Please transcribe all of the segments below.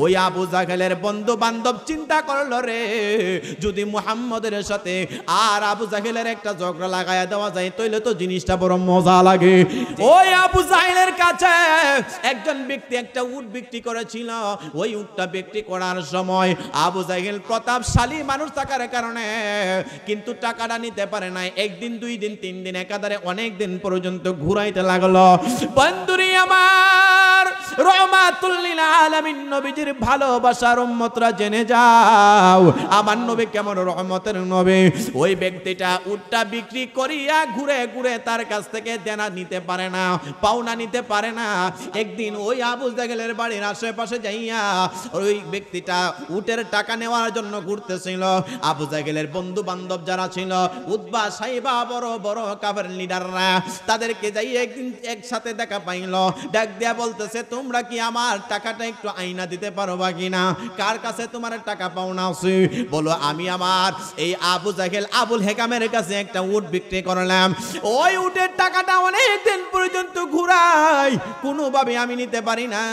ওই আবু জাহেলের বন্ধু বান্ধব চিন্তা করলো রে, যদি মুহাম্মদের সাথে আর আবু জাহেলের একটা ঝগড়া লাগায়া দেওয়া যায় তাহলে তো জিনিসটা বড় মজা লাগে। ওই আবু জাহেলের কাছে একজন ব্যক্তি একটা উট বিক্রি করেছিল। ওই উটটা বিক্রি করার সময় আবু জাহেল প্রতাপশালী মানুষ থাকার কারণে কিন্তু টাকাটা নিতে পারে নাই। একদিন, 2 দিন, 3 দিন, একাধারে অনেক দিন পর্যন্ত ঘুরাইতে লাগলো। বন্ধুরি আমার, রহমাতুল লিল আলামিন নবীজির ভালোবাসার উম্মতরা জেনে যাও আমার নবী কেমন রহমতের নবী। ওই ব্যক্তিটা উটটা বিক্রি করিয়া ঘুরে ঘুরে তার কাছ থেকে দেনা নিতে পারে না, পাওনা নিতে পারে না। একদিন ওই আবু জাহেলের বাড়ির আশেপাশে যাইয়া ওই ব্যক্তিটা উটের টাকা নেওয়ার জন্য ঘুরতেছিল। আবু জাহেলের বন্ধু বান্ধব যারা ছিল, উতবা, সাইবা, বড় বড় কাফের লিডাররা, তাদেরকে যাই একদিন একসাথে দেখা পাইল। ডাক দিয়া বলতেছে, তোমরা কি আমার টাকাটা একটু আইনা দিতে পারবা কিনা? কার কাছে তোমার টাকা পাওনা আছে? বলো, আমি আমার এই আবু জাহেল আবুল হেকামের কাছে একটা উট বিক্রি করলাম। ওই উটের টাকাটা অনেক দিন পর্যন্ত ঘুরাই, কোনোভাবে আমি নিতে পারি না।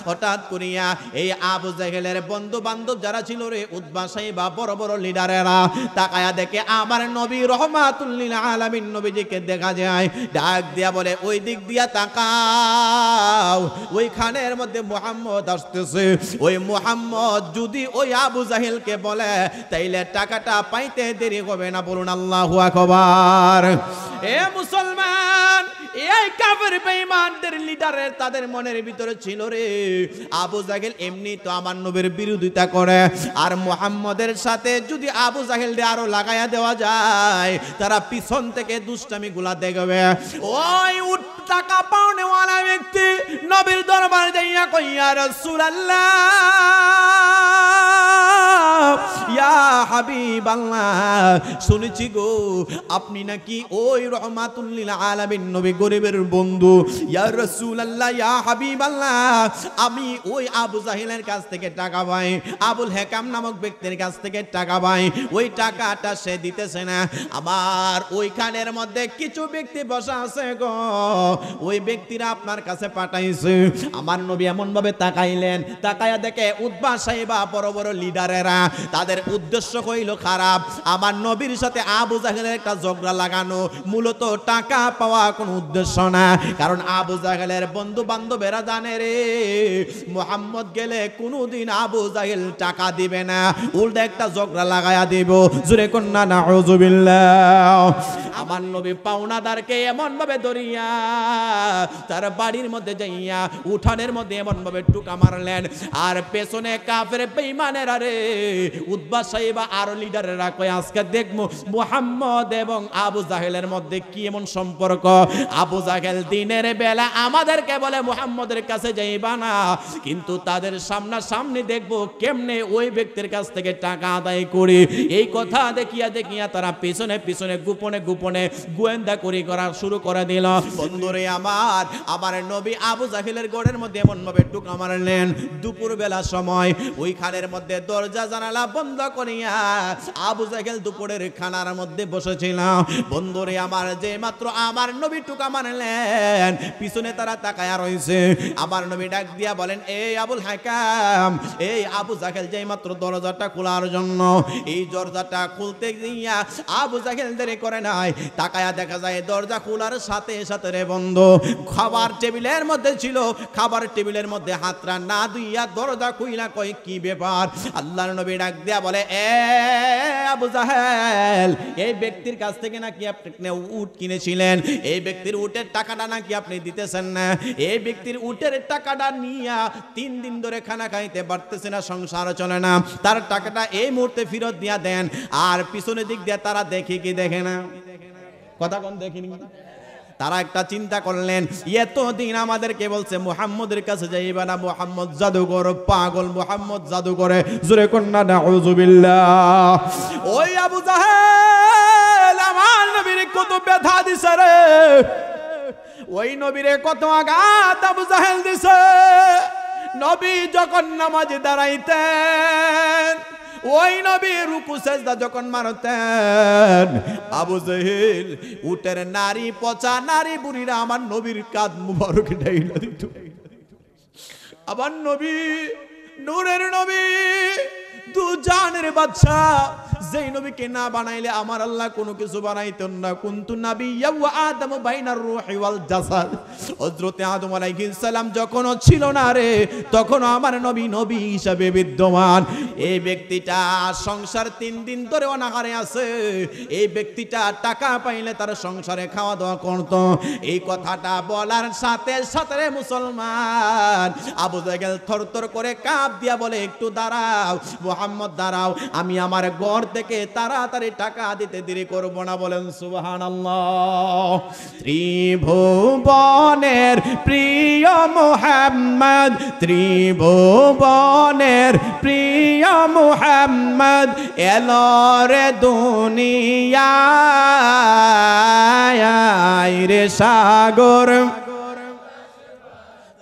হঠাৎ করিয়া এই আবু জাহেলের বন্ধু বান্ধব যারা ছিল রে, উতবা, সাইবা, বড় বড় লিডারেরা তাকায়া দেখে আমার নবী রহমাতুল লিল আলামিন নবীজিকে দেখা যায়। ডাক দিয়া বলে, ওই দিক দিয়া তাকাও, ওই খানের মধ্যে মুহাম্মদ আসতেছে। ওই মুহাম্মদ যদি ওই আবু জাহেলকে বলে তাইলে টাকাটা পাইতে দেরি হবে না। বলুন আল্লাহু আকবার। এ মুসলমান, এই কাফের বেঈমানদের লিডারের তাদের মনের ভিতরে ছিল রে, আবু জাহেল এমনি তো আমার নবীর বিরোধিতা করে, আর মুহাম্মদের সাথে যদি আবু জাহেলকে আরো লাগায়া দেওয়া যায় তারা পিছন থেকে দুষ্টামি গুলা দেখবে। ওই উট টাকা পাওনেওয়ালা ব্যক্তি নবীর দরবারে যাইয়া কই, ইয়া রাসূলুল্লাহ, ইয়া হাবিবাল্লাহ, শুনেছি গো আপনি নাকি ওই রহমাতুল লিল আলামিন নবী, গরিবের বন্ধু। ইয়া রাসূলুল্লাহ, ইয়া হাবিবাল্লাহ, আমি ওই আবু জাহেলের কাছ থেকে টাকা পাই, আবুল হেকাম নামক ব্যক্তির কাছ থেকে টাকা পাই। ওই টাকাটা সে দিতেছে না। আমার ওইখানের মধ্যে কিছু ব্যক্তি বসা আছে গো, ওই ব্যক্তিরা আপনার কাছে পাঠাইছে। আমার নবী এমন ভাবে তাকাইলেন, তাকায়া দেখে উতবা, সাইবা, বড় বড় লিডারেরা, তাদের উদ্দেশ্য হইল খারাপ। আমার নবীর সাথে আবু জাহেলের একটা ঝগড়া লাগানো, মূলত টাকা পাওয়া কোন উদ্দেশ্য না। কারণ আবু জাহেলের বন্ধু বান্ধবেরা জানে রে, মুহাম্মদ গেলে কোনদিন আবু জাহেল টাকা দিবে না, উল্টা একটা ঝগড়া লাগায়া দিব। জোরে কন্যা নাউযুবিল্লাহ। আমার নবী পাওনাদারকে এমন ভাবে ধরিয়া তার বাড়ির মধ্যে যাইয়া উঠানের মধ্যে এমন ভাবে টুকা মারলেন, আর পেছনে কাফের বেঈমানেরা রে, উতবা, সাইবা আর লিডারেরা কয়, আজকে দেখবো মুহাম্মদ এবং আবু জাহেলের মধ্যে কি এমন সম্পর্ক। আবু জাহেল দিনের বেলা আমাদেরকে বলে মুহাম্মদের কাছে যাইবা না, কিন্তু তাদের সামনাসামনি দেখবো কেমনে ওই ব্যক্তির কাছ থেকে টাকা আদায় করি। এই কথা দেখিয়া দেখিয়া তারা পিছনে পিছনে গোপনে গোপনে গোয়েন্দা করা শুরু করে দিল। বন্ধুরে আমার, আমার নবী আবু জাহেলের গড়ের মধ্যে এমন ভাবে টুকা মারলেন, দুপুর বেলা সময় ওই খানের মধ্যে দরজা জানালা বন্ধ করিয়া আবু জাহেল দুপুরের খানার মধ্যে বসেছিল। বন্ধুরে আমার, যে মাত্র আমার নবী টুকা মারলেন, পিছনে তারা তাকায়া রয়েছে। আমার নবী ডাক দিয়া বলেন, এই আবুল হাকাম, এই আবু জাহেল যে মাত্র দরজাটা খোলার জন্য, এই দরজাটা খুলতে গিয়া আবু জাহেল দেরি করে নাই, তাকায়া দেখা যায় দরজা খোলার সাথে সাথে রে বন্ধু খাবার টেবিলের মধ্যে ছিল, খাবার টেবিলের মধ্যে হাতরা না দিয়া দরজা খুইলা কয়, কি ব্যাপার? আল্লাহর নবী ডাক দিয়া বলে, এ আবু জাহেল, এই ব্যক্তির কাছ থেকে নাকি আপনি উট কিনেছিলেন, এই ব্যক্তির উটের টাকাটা নাকি আপনি দিতেছেন না, এই ব্যক্তির উটের টাকাটা নিয়া 3 দিন ধরে খানা খাইতে পারতেছে না, সংসার চলে না, তার টাকাটা এই মুহূর্তে ফেরত দিয়া দেন। আর পিছনের দিক দিয়ে তারা দেখে কি দেখে না? কথা কোন দেখিনি? তারা একটা চিন্তা করলেন, এতদিন আমাদেরকে বলছে মুহাম্মদের কাছে যাইবা না, মুহাম্মদ জাদুকর, পাগল, মুহাম্মদ জাদুকরে। জোরে কন্যা নাউযুবিল্লাহ। ওই আবু জাহেল আমার নবীর কত ব্যথা দিছে রে, ওই নবীরে কত আঘাত আবু জাহেল দিছে। নবী যখন নামাজে দাঁড়াইতেন, ওই নবী রুকু সেজদা যখন মারতেন, আবু জাহেল উটের নারী, পচা নারী বুড়িরা আমার নবীর কাঁধ মুবারক ঢাইলা দিত। আমার নবী নূরের নবী, দু জানের বাদশা, যেই নবীকে না বানাইলে আমার আল্লাহ কোনো কিছু বানাইতেন না। কুনতু নাবিয়্যা ওয়া আদামু বাইনার রূহি ওয়াল জাসাদ। হযরতে আদম আলাইহিস সালাম যখনও ছিল না রে, তখনও আমার নবী নবী হিসাবে বিদ্যমান। এই ব্যক্তিটা সংসার 3 দিন ধরে অনাহারে আছে। এই ব্যক্তিটা টাকা পাইলে তার সংসারে খাওয়া দাওয়া করত। এই কথাটা বলার সাথে সাথে মুসলমান আবু জাহেল থরথর করে কাঁপ দিয়া বলে, একটু দাঁড়াও মুহাম্মদ, দাঁড়াও, আমি আমার ঘর থেকে তাড়াতাড়ি টাকা দিতে দেরি করব না। বলেন সুবহানাল্লাহ। ত্রিভুবনের প্রিয় মুহাম্মদ, ত্রিভুবনের প্রিয় মুহাম্মদ এলো রে দুনিয়ায় রে সাগর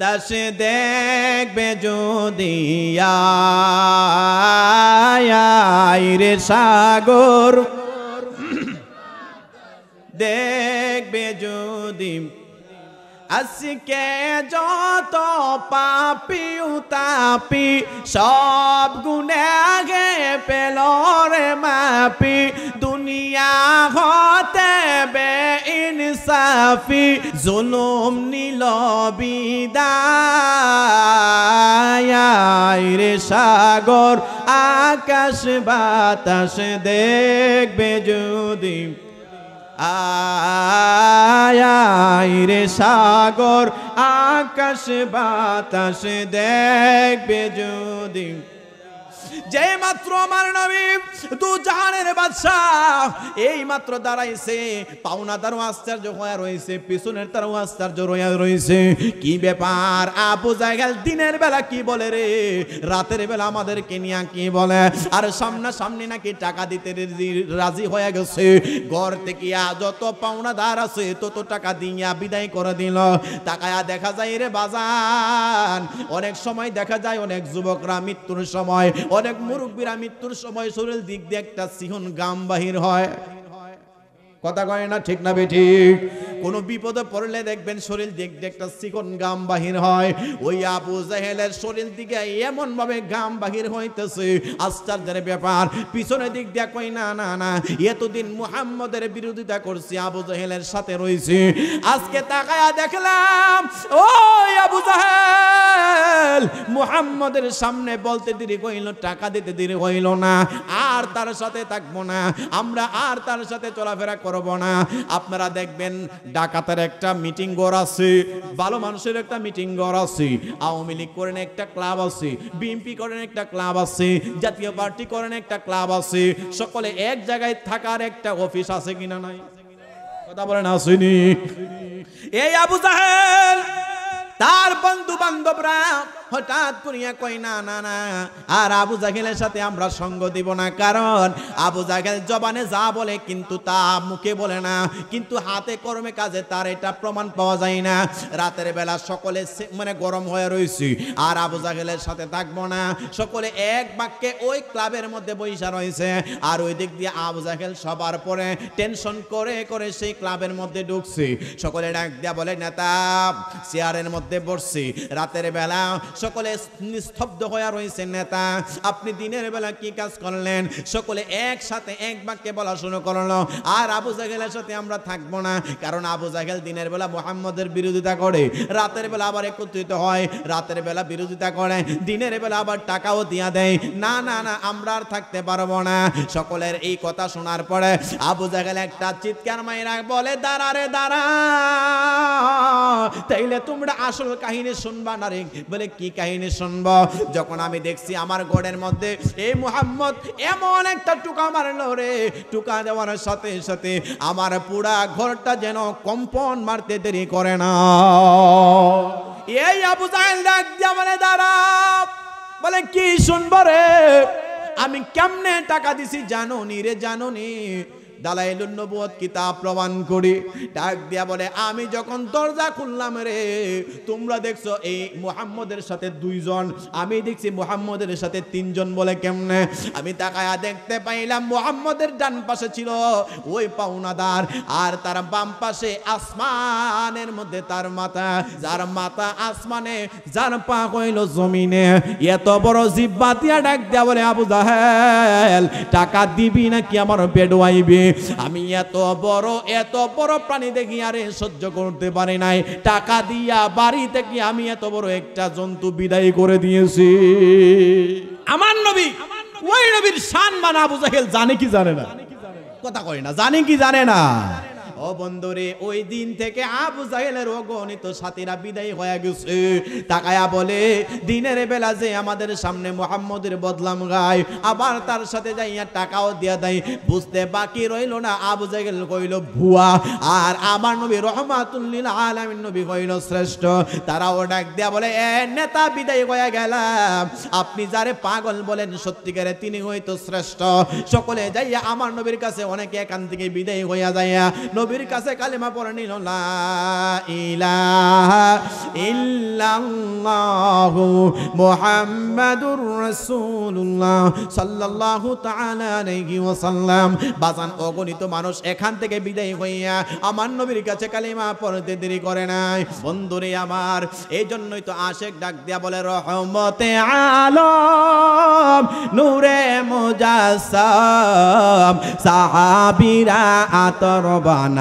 তাস দেখবে যদি রে সাগর দেখবে যদি। আজকে যত পাপি উতাপি সব গুনাহে পেল রে মাপি, দুনিয়া হতে বে ইনসাফি জুলুম নিল বিদায় রে সাগর আকাশ বাতাস দেখবে যদি রে সাগর আকাশ বাতাস দেখবে যদি। যে মাত্র আমার নবী দু জাহানের বাদশাহ এই মাত্র দাঁড়াইছে, পাওনাদারও আশ্চর্য হয়ে রয়েছে, পিছনের তারও আশ্চর্য হয়ে রয়েছে। কি ব্যাপার? আবু জাহেল দিনের বেলা কি বলে রে, রাতের বেলা আমাদেরকে নিয়ে কি বলে? আর সামনা সামনি নাকি টাকা দিতে রাজি হয়ে গেছে। ঘর থেকে যত পাওনাদার আছে তত টাকা দিয়া বিদায় করে দিল। টাকায়া দেখা যায় রে বাজান, অনেক সময় দেখা যায় অনেক যুবকরা মৃত্যুর সময়, অনেক মুরব্বীরা মৃত্যুর সময় শরীর দিক দিয়ে একটা সিহন গাম বাহির হয়। কথা কয় না, ঠিক না বেঠিক? কোন বিপদে পড়লে দেখবেন শরীর দিক দিয়ে একটা সিকন গাম বাহির হয়। ওই আবু জাহেলের শরীর দিকে এমন ভাবে গাম বাহির হইতেছে, আশ্চর্যের ব্যাপার। পিছনের দিক দিয়ে কই না না না, এতদিন মুহাম্মদের বিরোধিতা করছি, আবু জাহেলের সাথে রয়েছে। আজকে তাকায়া দেখলাম ওই আবু জাহেল মুহাম্মদের সামনে বলতে দেরি হইল, টাকা দিতে দেরি হইল না, আর তার সাথে থাকবো না, আমরা আর তার সাথে চলাফেরা করব না। আপনারা দেখবেন ডাকাতের একটা মিটিং ঘর আছে, ভালো মানুষের একটা মিটিং ঘর আছে, আওয়ামী লীগ করেন একটা ক্লাব আছে, বিএনপি করেন একটা ক্লাব আছে, জাতীয় পার্টি করেন একটা ক্লাব আছে, সকলে এক জায়গায় থাকার একটা অফিস আছে কিনা নাই? কথা বলেন আসেনি? এই আবু জাহেল তার বন্ধু বান্ধবরা হঠাৎ করিয়া কই না না না, আর আবু জাহেলের সাথে আমরা সঙ্গ দিব না। কারণ আবু জাহেল জবানে যা বলে কিন্তু তা মুখে বলে না, কিন্তু হাতে কর্মে কাজে তার এটা প্রমাণ পাওয়া যায় না। রাতের বেলা সকলে মানে গরম হয়ে রয়েছে, আর আবু জাহেলের সাথে থাকবো না। সকলে এক বাক্যে ওই ক্লাবের মধ্যে বৈশা রয়েছে, আর ওই দিক দিয়ে আবু জাহেল সবার পরে টেনশন করে করে সেই ক্লাবের মধ্যে ঢুকছে। সকলে ডাক দিয়া বলে, নেতা চেয়ারের মধ্যে বসছি, রাতের বেলা সকলে নিস্তব্ধ হয়ে রয়েছে। নেতা আপনি দিনের বেলা কি কাজ করলেন? সকলে একসাথে এক বাক্যে বলা শুরু করলো, আর আবু জাহেলের সাথে আমরা থাকবো না। কারণ আবু জাহেল দিনের বেলা মুহাম্মদের বিরোধিতা করে, রাতের বেলা আবার একত্রিত হয়, রাতের বেলা বিরোধিতা করে, দিনের বেলা আবার টাকাও দিয়া দেয়। না না না, আমরা আর থাকতে পারবো না। সকলের এই কথা শোনার পরে আবু জাহেল একটা চিৎকার মাইরা বলে, দাঁড়া রে দাঁড়া, তাইলে তোমরা আসল কাহিনী শুনবা না রে? বলে কি কাহিনী শুনবো? যখন আমি দেখছি আমার গড়ের মধ্যে এই মুহাম্মদ এমন একটা টুকা মারলো রে, টুকা দেওয়ার সাথে সাথে আমার পুরা ঘরটা যেন কম্পন মারতে দেরি করে না। এই আবু জাহেল ডাক দিয়া বলে, দাঁড়া, বলে কি শুনবো রে? আমি কেমনে টাকা দিছি জানো নি রে? জানো নি? দালাইলুন নবুয়ত কিতাব প্রমাণ করি। ডাক দিয়া বলে আমি যখন দরজা খুললাম রে, তোমরা দেখছো এই মুহাম্মদের সাথে 2 জন, আমি দেখছি মুহাম্মদের সাথে 3 জন। বলে কেমনে? আমি তাকায়া দেখতে পাইলাম মুহাম্মদের ডান পাশে ছিল ওই পাওনাদার, আর তার বাম পাশে আসমানের মধ্যে তার মাথা, যার মাথা আসমানে, যার পা হইল জমিনে। এত বড় জিহ্বা দিয়া ডাক দিয়া বলে আবু জাহেল টাকা দিবি নাকি আমার পেট ওয়াইবে? আমি এত বড় প্রাণী দেখি আরে সহ্য করতে পারি নাই, টাকা দিয়া বাড়ি থেকে আমি এত বড় একটা জন্তু বিদায় করে দিয়েছি। আমার নবী, ওই নবীর শান মানে আবু জাহেল জানে কি জানে না? কথা কয় না, জানে কি জানে না? ও বন্ধুরে, ওই দিন থেকে আবু জাহেলের অগণিত সাথীরা বিদায় হয়ে গেছে। তাকায়া বলে দিনের বেলা যে আমাদের সামনে মুহাম্মদের বদলাম গায়, আবার তার সাথে যাইয়া টাকাও দিয়া দেয়, বুঝতে বাকি রইল না আবু জাহেল কইল ভুয়া, আর আমার নবী রহমাতুল লিল আলামিন নবী কইল শ্রেষ্ঠ। তারাও ডাক দিয়া বলে এ নেতা বিদায় হয়ে গেলাম, আপনি যারে পাগল বলেন সত্যিকারে তিনি হয়তো শ্রেষ্ঠ। সকলে যাইয়া আমার নবীর কাছে, অনেকে এখান থেকে বিদায় হইয়া যাইয়া নবীর কাছে কালেমা পড়ে নিল, লা ইলাহা ইল্লাল্লাহু মুহাম্মাদুর রাসূলুল্লাহ সাল্লাল্লাহু তাআলা আলাইহি ওয়াসাল্লাম। বাজান অগণিত মানুষ এখান থেকে বিদায় হইয়া আমার নবীর কাছে কালেমা পড়তে দেরি করে নাই। বন্ধুরে আমার, এই জন্যই তো আশিক ডাক দিয়া বলে রহমতে আলম নূরে মুজাসসাম, সাহাবীরা আতর বানাই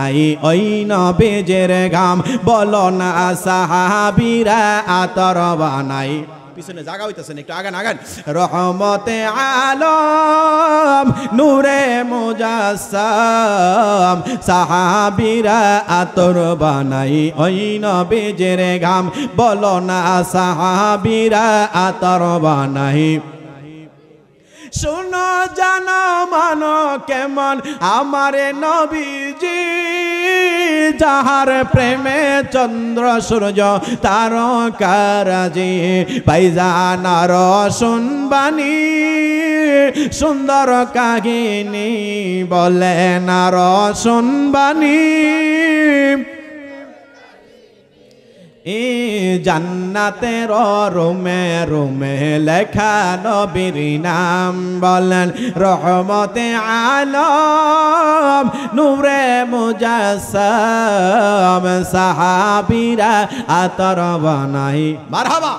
ওই নবীজের গাম, বলো না সাহাবীরা আতর বানাই। পিছনে জায়গা হইতেছেন, একটু আগান আগান। রহমতে আলম নূরে মুজাসসাম, সাহাবীরা আতর বানাই ওই নবীজের গাম, বলো না সাহাবীরা আতর বানাই। শোনো জানো মানো কেমন আমারে নবীজি, যাহার প্রেমে চন্দ্র সূর্য তারকারাজি, ভাইজানার শুনবানি সুন্দর কাহিনী, বলেন আর শুনবানি। জান্নাতের রুমে রুমে লেখা নবীর নাম, বলেন রহমতে আলম নূরে মুজাসসাম, সাহাবীরা আতর বানাই। মারহাবা।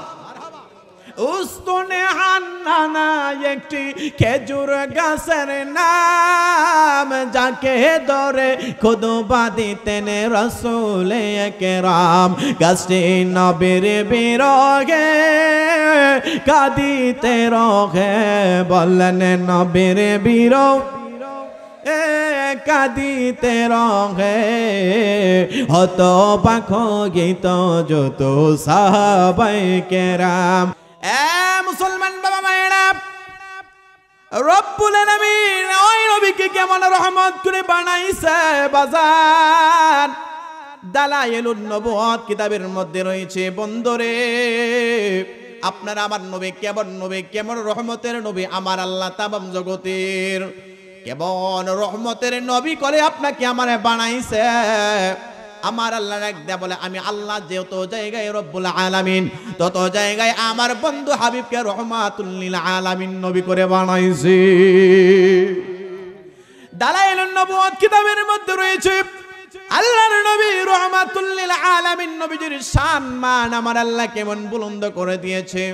উস্তনে হান্নানা একটি খেজুর গাছের নাম, যাকে ধরে খুতবা দিতেন রাসূলে কেরাম। গাছটি নবীর বিরহে কাঁদিতে রহে, বললেন নবীর বিরহে কাঁদিতে রহে, হত পাখ গীত যত সাহাবায়ে কেরাম। মুসলমান বাবা মায়েরা, রব্বুল আলামিন ওই নবীকে কেমন রহমত করে বানাইছে বাজার। দালাইলুন নবুয়ত কিতাবের মধ্যে রয়েছে। বন্ধুরে, আপনারা আমার নবী কেমন নবী, কেমন রহমতের নবী, আমার আল্লাহ তামাম জগতের কেমন রহমতের নবী করে আপনাকে আমারে বানাইছে। আমার আল্লাহ এক দেয়া বলে আমি আল্লাহ যত জায়গায় রব্বুল আলামিন, তত জায়গায় আমার বন্ধু হাবিবকে রহমাতুল লিল আলামিন নবী করে বানাইছি। দালাইলুন নবুয়ত কিতাবের মধ্যে রয়েছে আল্লাহর নবী রহমাতুল লিল আলামিন নবীজির শান মান আমার আল্লাহ কেমন বুলন্দ করে দিয়েছে।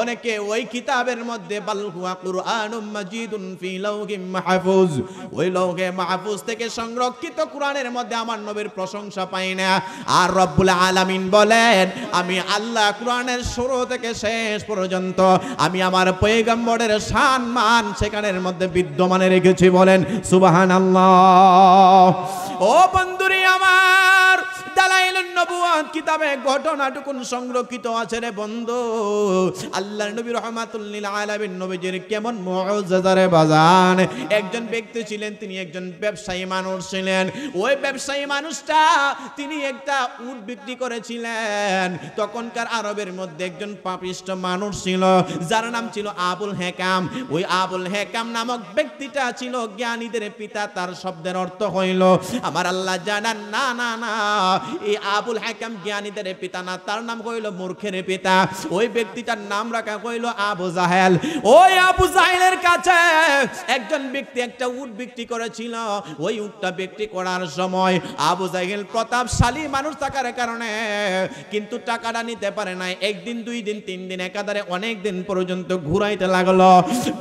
অনেকে ওই কিতাবের মধ্যে বাল হুয়া কুরআনুম মাজিদুন ফি লাওহিম মাহফুজ, ওই লৌহে মাহফুজ থেকে সংরক্ষিত কোরআনের মধ্যে আমার নবীর প্রশংসা পাই না। আর রব্বুল আলামিন বলেন আমি আল্লাহ কোরআনের শুরু থেকে শেষ পর্যন্ত আমি আমার পয়গম্বরের শান মান সেখানের মধ্যে বিদ্যমান রেখেছি। বলেন সুবহানাল্লাহ। ও বন্ধুরে আমার, দালাইলুন নবুওয়াত কিতাবে ঘটনাটুকুন সংরক্ষিত আছে রে বন্ধু। আল্লাহর নবী রাহমাতুল লিল আলামিন নবীজির কেমন মুআজ্জাজা রে বাজান। একজন ব্যক্তি ছিলেন, তিনি একজন ব্যবসায়ী মানুষ ছিলেন। ওই ব্যবসায়ী মানুষটা তিনি একটা উট বিক্রি করেছিলেন। তখনকার আরবের মধ্যে একজন পাপিষ্ঠ মানুষ ছিল যার নাম ছিল আবুল হেকাম। ওই আবুল হেকাম নামক ব্যক্তিটা ছিল জ্ঞানীদের পিতা। তার শব্দের অর্থ হইল আমার আল্লাহ জানান না না না, এই আবুল হেকাম জ্ঞানীদের পিতা না, তার নাম হইল মূর্খের পিতা। ওই ব্যক্তিটার নাম রাখা হইল আবু জাহেল। ওই আবু জাহেলের কাছে একজন ব্যক্তি একটা উট বিক্রি করেছিল। ওই উটটা বিক্রি করার সময় আবু জাহেল প্রতাপশালী মানুষ থাকার কারণে কিন্তু টাকাটা নিতে পারে নাই। একদিন, 2 দিন, 3 দিন, একাধারে অনেক দিন পর্যন্ত ঘুরাইতে লাগলো।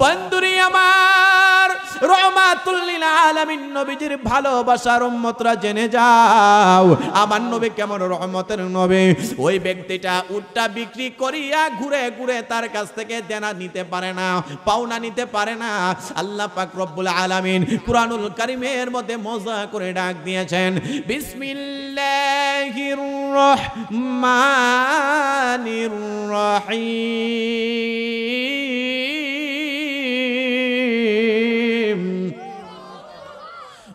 বন্ধুরি আমার, রহমাতুল লিল আলামিন নবীজির ভালোবাসার উম্মতরা জেনে যাও আমার নবী কেমন রহমতের নবী। ওই ব্যক্তিটা উটটা বিক্রি করিয়া ঘুরে ঘুরে তার কাছ থেকে দেনা নিতে পারে না, পাওনা নিতে পারে না। আল্লাহ পাক রব্বুল আলামিন কুরআনুল কারীমের মধ্যে মজা করে ডাক দিয়েছেন, বিসমিল্লাহির রহমানির রহিম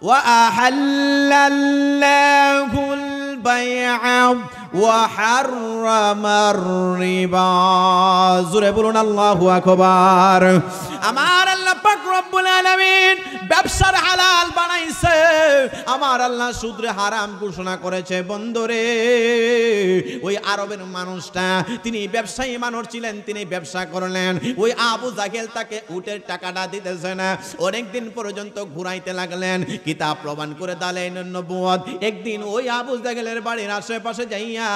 ওয়া আহাল্লাল্লাহুল বাই'a ওয়া হাররামার রিবা। জোরে বলুন আল্লাহু আকবার। আমার আল্লাহ পাক রব্বুল আলামিন ব্যবসার হালাল বানাইছে, আমার আল্লাহ সুদরে হারাম ঘোষণা করেছে। বন্ধুরে, ওই আরবের মানুষটা তিনি ব্যবসায়ী মানুষ ছিলেন, তিনি ব্যবসা করলেন। ওই আবু জাহেল তাকে উটের টাকাটা দিতেছে না, অনেকদিন পর্যন্ত ঘুরাইতে লাগলেন। কিতাব প্রমাণ করে দালাইলুন নবুওয়াত একদিন ওই আবু জাহেলের বাড়ির আশেপাশে যাইয়া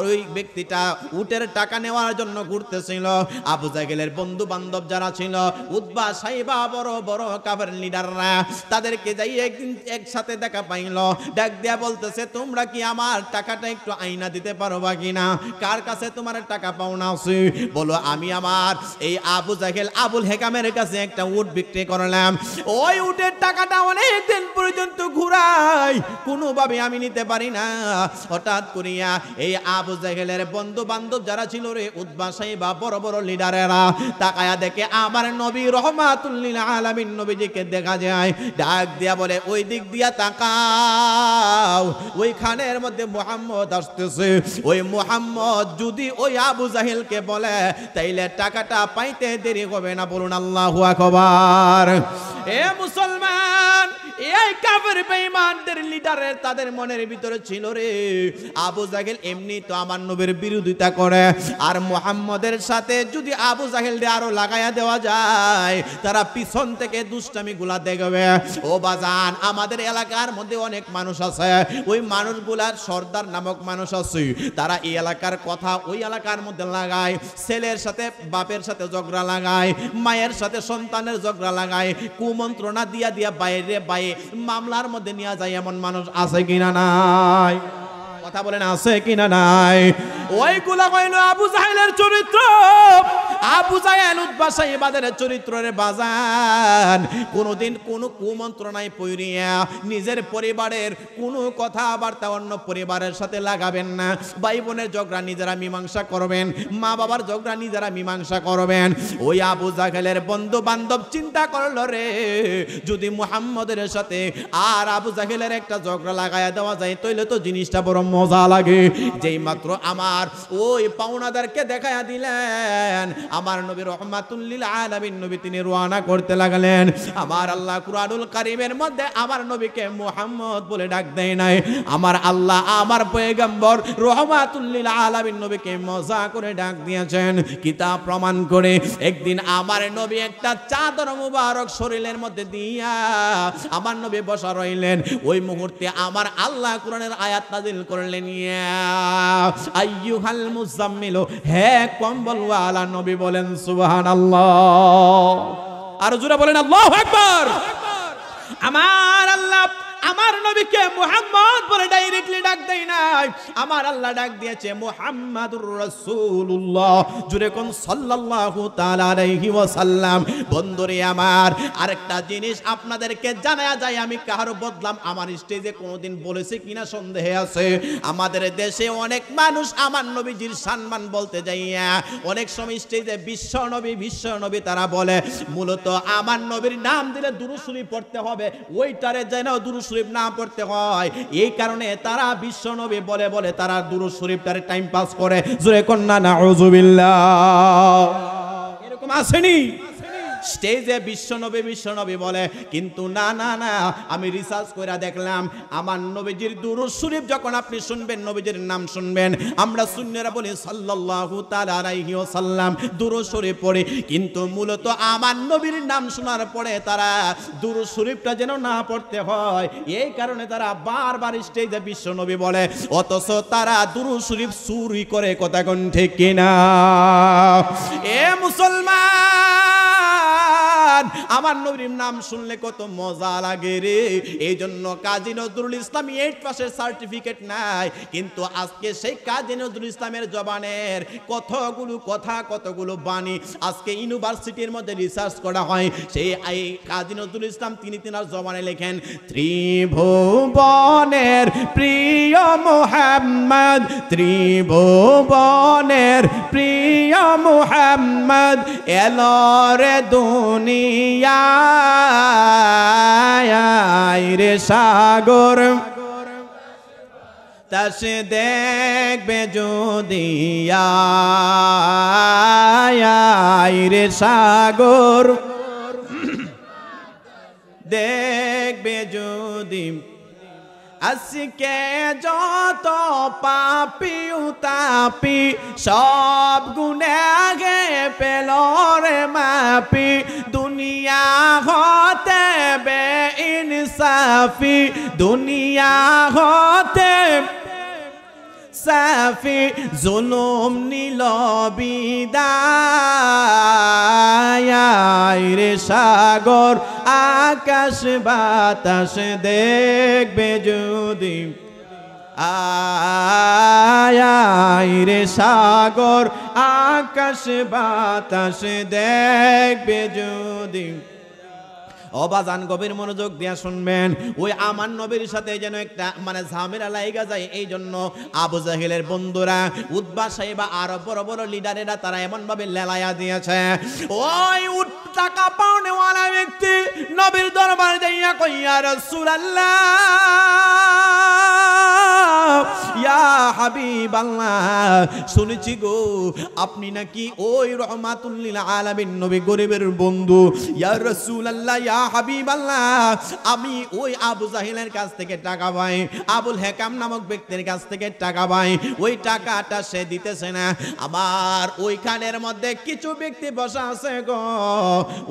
ওই ব্যক্তিটা উটের টাকা নেওয়ার জন্য ঘুরতেছিল। আবু জাহেলের বন্ধু বান্ধব যারা ছিল, উতবা, সাইবা, বড় বড় কাফের লিডাররা, তাদেরকে যাই একদিন একসাথে দেখা পাইল। ডাক দিয়া বলতেছে, তোমরা কি আমার টাকাটা একটু আইনা দিতে পারবা কিনা? কার কাছে তোমার টাকা পাওনা আছে? বলো, আমি আমার এই আবু জাহেল আবুল হেকামের কাছে একটা উট বিক্রি করলাম। ওই উটের টাকাটা অনেক দিন পর্যন্ত ঘুরাই, কোনোভাবে আমি নিতে পারি না। হঠাৎ করিয়া এই আবু জাহেলের বন্ধু বান্ধব যারা ছিল রে, উতবা, সাইবা, বড় বড় লিডারেরা তাকায়া দেখে আমার নবী রহমাতুল লিল আলামিন নবীজিকে দেখা যায়। ডাক দিয়া বলে, ওই দিক দিয়া তাকাও, ওই খানের মধ্যে মুহাম্মদ আসতেছে। ওই মুহাম্মদ যদি ওই আবু জাহেলকে বলে তাইলে টাকাটা পাইতে দেরি হবে না। বলুন আল্লাহু আকবার। এ মুসলমান, এই কাফের বেঈমানদের লিডারের তাদের মনের ভিতরে ছিল রে, আবু জাহেল এমনি তো আমার নবীর বিরোধিতা করে, আর মুহাম্মদের সাথে যদি আবু জাহেলকে আরো লাগায়া দেওয়া যায়, তারা পিছন থেকে দুষ্টামি গুলা দেখবে। ও বাজান, আমাদের এলাকার মধ্যে অনেক মানুষ আছে, ওই মানুষগুলার সর্দার নামক মানুষ আছে, তারা এই এলাকার কথা ওই এলাকার মধ্যে লাগায়, ছেলের সাথে বাপের সাথে ঝগড়া লাগায়, মায়ের সাথে সন্তানের ঝগড়া লাগায়, কুমন্ত্রণা দিয়া দিয়া বাইরে বাইরে মামলার মধ্যে নিয়ে যায়। এমন মানুষ আছে কিনা নাই? কথা বলেন, আছে কিনা নাই? ওইগুলা কইল আবু জাহেলের চরিত্র। আবু জাহেল উতবা সাইবাদের চরিত্রের বাজান কোনদিন কোন কুমন্ত্রণায় পইরিয়া নিজের পরিবারের কোনো কথাবার্তা অন্য পরিবারের সাথে লাগাবেন না। ভাই বোনের ঝগড়া নিজেরা মীমাংসা করবেন, মা বাবার ঝগড়া নিজেরা মীমাংসা করবেন। ওই আবু জাহেলের বন্ধু বান্ধব চিন্তা করলো রে, যদি মুহাম্মদের সাথে আর আবু জাহেলের একটা ঝগড়া লাগায়া দেওয়া যায় তাইলে তো জিনিসটা বড় মজা লাগে। যেই মাত্র আমার ওই পাওনাদারকে দেখায়া দিলেন, আমার নবী রহমাতুল লিল আলামিন নবী তিনি রওনা করতে লাগলেন। আমার আল্লাহ কুরআনুল কারীমের মধ্যে আমার নবীকে মুহাম্মদ বলে ডাক দেয় নাই। আমার আল্লাহ আমার পয়গম্বর রহমাতুল লিল আলামিন নবীকে মজা করে ডাক দিয়েছেন কিতাব প্রমাণ করে। একদিন আমার নবী একটা চাদর মুবারক শরীরের মধ্যে দিয়া আমার নবী বসা রইলেন। ওই মুহূর্তে আমার আল্লাহ কোরআনের আয়াত নাযিল করলেন, ইয়া আইয়ুহাল মুজাম্মিল, হে কম্বলওয়ালা নবী, বলেন সুবহানাল্লাহ। আর জোরে বলেন আল্লাহু আকবার। আমার আল্লাহ আমার নবীকে মুহাম্মদ বলে ডাইরেক্টলি ডাক দেয় নাই, আমার আল্লাহ ডাক দিয়েছে মুহাম্মাদুর রাসূলুল্লাহ। জুরে কোন সাল্লাল্লাহু তাআলা আলাইহি ওয়াসাল্লাম। বন্ধুরে আমার, আরেকটা জিনিস আপনাদেরকে জানায়া যায়, আমি কারো বদলাম আমার স্টেজে কোনোদিন বলেছে কিনা সন্দেহ আছে। আমাদের দেশে অনেক মানুষ আমার নবীজির সম্মান বলতে যাইয়া অনেক সময় স্টেজে বিশ্ব নবী তারা বলে। মূলত আমার নবীর নাম দিলে দুরূদ শরীফ পড়তে হবে, ওইটারে যেন দুরূদ শরীফ না পড়তে হয়, এই কারণে তারা বিশ্ব নবী বলে বলে তারা দুরূদ শরীফটারে টাইম পাস করে। জোরে কন্না নাউযুবিল্লাহ। এরকম আসেনি স্টেজে বিশ্ব নবী বলে, কিন্তু না না না, আমি রিসার্চ করে দেখলাম আমার নবীজির দুরূদ শরীফ যখন আপনি শুনবেন, নবীজির নাম শুনবেন, আমরা সুন্নিরা বলি সাল্লাল্লাহু তাআলা আলাইহি ওয়াসাল্লাম, দুরূদ শরীফ পড়ি, কিন্তু মূলত আমার নবীর নাম শোনার পরে তারা দুরূদ শরীফটা যেন না পড়তে হয়, এই কারণে তারা বারবার স্টেজে বিশ্ব নবী বলে, অথচ তারা দুরূদ শরীফ চুরি করে। কথা কোন ঠিক কিনা? এ মুসলমান, আমার নবীর নাম শুনলে কত মজা লাগে রে। এই জন্য কাজী নজরুল ইসলাম 8 পাসের সার্টিফিকেট নাই, কিন্তু আজকে সেই কাজী নজরুল ইসলামের জবানের কতগুলো বাণী আজকে ইউনিভার্সিটির মধ্যে রিসার্চ করা হয়। সেই কাজী নজরুল ইসলাম তিনি তিনার জবানে লেখেন, ত্রিভুবনের প্রিয় মুহাম্মদ, ত্রিভুবনের প্রিয় মুহাম্মদ, এলো রে দুনিয়ায় রে সাগর, তাস দেখবে যদি রে সাগর, দেখবে যদি আজকে যত পাপি উতাপি সব গুনাহে পেল রে মাপি, দুনিয়া হতে বেইনসাফি, দুনিয়া হতে সাফি, জুলুম নিল বিদায় রে সাগর, আকাশ বাতাস দেখবে যদি রে সাগর, আকাশ বাতাস দেখবে যদি। অবাজান গভীর মনোযোগ দিয়া শুনবেন, ওই আমার নবীর সাথে যেন একটা মানে ঝামেলা লাইগা যায়, এই জন্য আবু জাহেলের বন্ধুরা, উতবা সাহেবা আর বড় বড় লিডারেরা তারা এমন ভাবে লেলায়া দিয়েছে, ওই টাকা পাওনেওয়ালা ব্যক্তি নবীর দরবারে যাইয়া কই, ইয়া রাসূলুল্লাহ, ইয়া হাবিবাল্লাহ, শুনেছি গো আপনি নাকি ওই রহমাতুল লিল আলামিন নবী, গরিবের বন্ধু। ইয়া রাসূলুল্লাহ, ইয়া হাবিবাল্লাহ, আমি ওই আবু জাহেলের কাছ থেকে টাকা পাই, আবুল হেকাম নামক ব্যক্তির কাছ থেকে টাকা পাই, ওই টাকাটা সে দিতেছে না। আমার ওইখানের মধ্যে কিছু ব্যক্তি বসা আছে গো,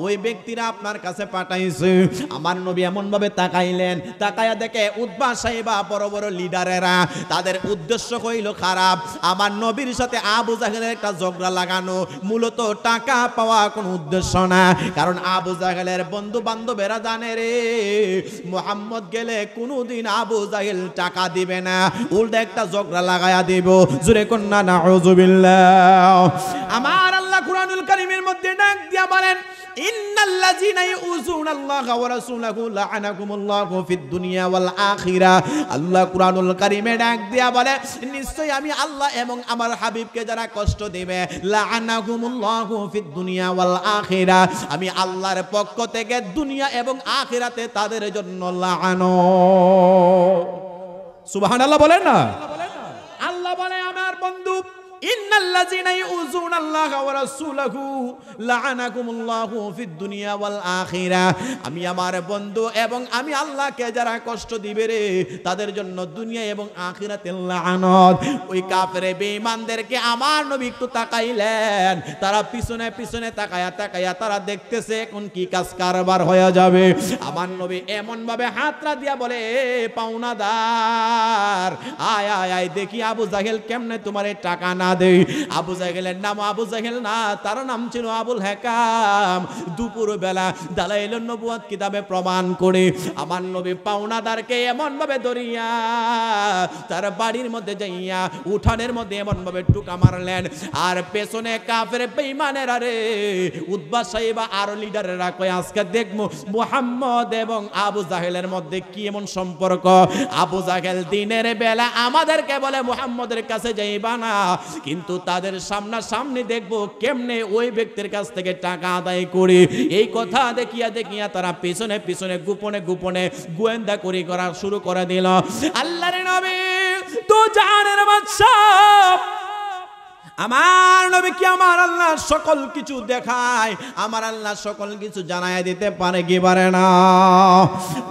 ওই ব্যক্তিরা আপনার কাছে পাঠাইছে। আমার নবী এমন ভাবে তাকাইলেন, তাকায়া দেখে উতবা সাহেবা বড় বড় লিডারেরা, তাদের উদ্দেশ্য হইল খারাপ, আমার নবীর সাথে আবু জাহেলের একটা ঝগড়া লাগানো, মূলত টাকা পাওয়া কোনো উদ্দেশ্য না। কারণ আবু জাহেলের বন্ধু বান্ধবেরা জানে রে, মুহাম্মদ গেলে কোনোদিন আবু জাহেল টাকা দিবে না, উল্টা একটা ঝগড়া লাগায়া দিব। জোরে কন্না নাউযুবিল্লাহ। আমার আল্লাহ কুরআনুল কারীমের মধ্যে ডাক দিয়া বলেন, ইন্নাল্লাযীনা ইউযুনাল্লাহা ওয়া রাসূলাহু লাআনাকুমুল্লাহু ফিদ দুনিয়া ওয়াল আখিরা। আল্লাহ কুরআনুল কারীমে ডাক দিয়া বলে, নিশ্চয়ই আমি আল্লাহ এবং আমার হাবিবকে যারা কষ্ট দিবে, লাআনাকুমুল্লাহু ফিদ দুনিয়া ওয়াল আখিরা, আমি আল্লাহর পক্ষ থেকে দুনিয়া এবং আখিরাতে তাদের জন্য লাআনত। সুবহানাল্লাহ বলেন না? আল্লাহ বলে, আমার বন্ধু, ইন্নাল্লাযীনা ইউযুনাল্লাহা ওয়া রাসূলাহু লাআনাকুমুল্লাহু ফিদ দুনিয়া ওয়াল আখিরা, আমি আমার বন্ধু এবং আমি আল্লাহকে যারা কষ্ট দিবে রে, তাদের জন্য দুনিয়া এবং আখিরাতে লাআনত। ওই কাফের বেঈমানদেরকে আমার নবী একটু তাকাইলেন, তারা পিছনে পিছনে তাকায়া তারা দেখতেছে কোন কি কাজ কারবার হয়ে যাবে। আমার নবী এমন ভাবে হাতরা দিয়া বলে, পাওনাদার, আয় আয় আয়, দেখি আবু জাহেল কেমনে তোমার টাকা না দেই। আবু জাহেলের নাম আবু জাহেল না, তার নাম ছিল আবুল হাকাম। দুপুর বেলা দালাইলুন নবুয়ত কিতাবে প্রমাণ করে আমার নবী পাওনাদারকে এমন ভাবে ধরিয়া তার বাড়ির মধ্যে যাইয়া উঠানের মধ্যে এমন ভাবে টুকা মারলেন, আর পেছনে কাফের বেঈমানেরা রে উতবা সাহেবা আর লিডারেরা কয় আজকে দেখবো মুহাম্মদ এবং আবু জাহেলের মধ্যে কি এমন সম্পর্ক। আবু জাহেল দিনের বেলা আমাদেরকে বলে মুহাম্মদের কাছে যাইবা না, কিন্তু তাদের সামনাসামনি দেখবো কেমনে ওই ব্যক্তির কাছ থেকে টাকা আদায় করে। এই কথা দেখিয়া তারা পিছনে পিছনে গোপনে গোপনে গোয়েন্দা করা শুরু করে দিল। আল্লাহর নবী তো জানের বাদশা, আমার নবী কি আমার আল্লাহ সকল কিছু দেখায়, আমার আল্লাহ সকল কিছু জানায় দিতে পারে কি পারে না?